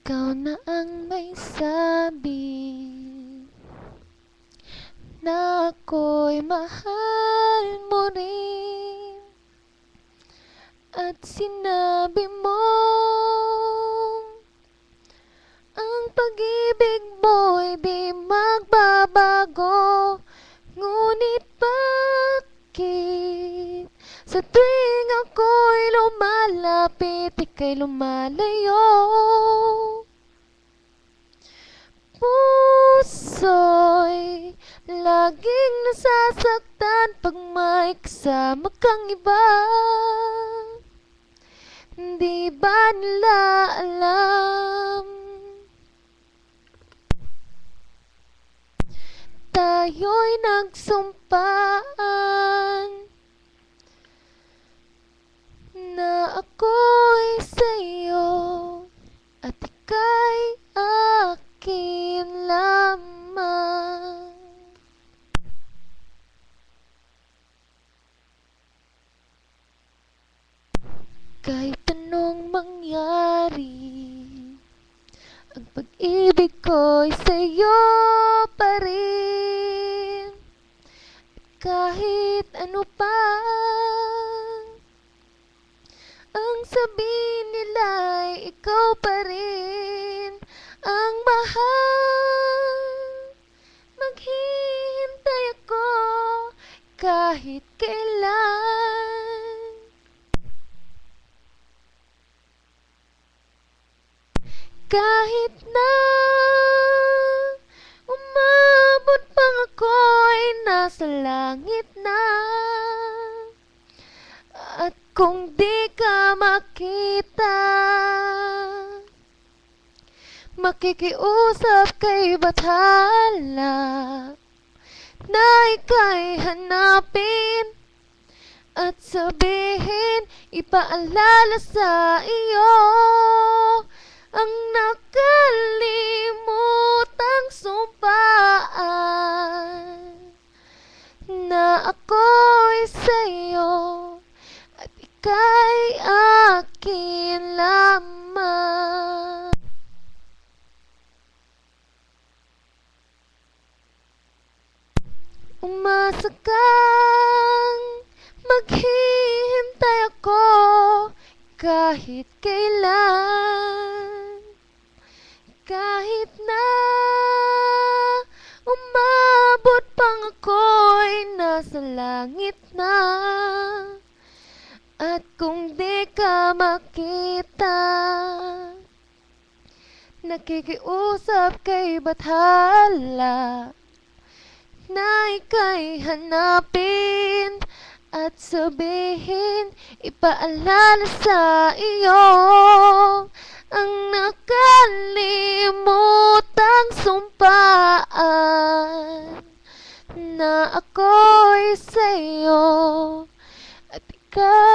Ikaw na ang may sabi na ako'y mahal mo rin, at sinabi mo ang pag-ibig mo'y di magbabago. Ngunit bakit sa tuwing ako'y lumalapit, ika'y lumalayo? Puso'y laging nasasaktan pag may kasama kang iba. Di ba nila alam? Tayo'y nagsumpaan na ako'y sa'yo at ika'y akin lamang. Kahit anong mangyari, ang pag-ibig ko'y sa'yo pa rin. Kahit ano pa ang sabihin nila'y ikaw pa rin ang mahal. Maghihintay ako kahit kailan. Kahit na umabot pang ako'y nasa langit na, at kung di ka makita, makikiusap kay Bathala na ika'y hanapin at sabihin, ipaalala sa iyo ang nakalimutang sumpaan na ako'y sa'yo at ika'y akin lamang. Umasa kang maghihintay ako kahit kailan. Kahit na umabot pang ako'y nasa langit na, at kung di ka makita, nakikiusap kay Bathala na ika'y hanapin at sabihin, ipaalala sa iyo ang nakalimutang sumpaan na ako'y sa'yo at ikaw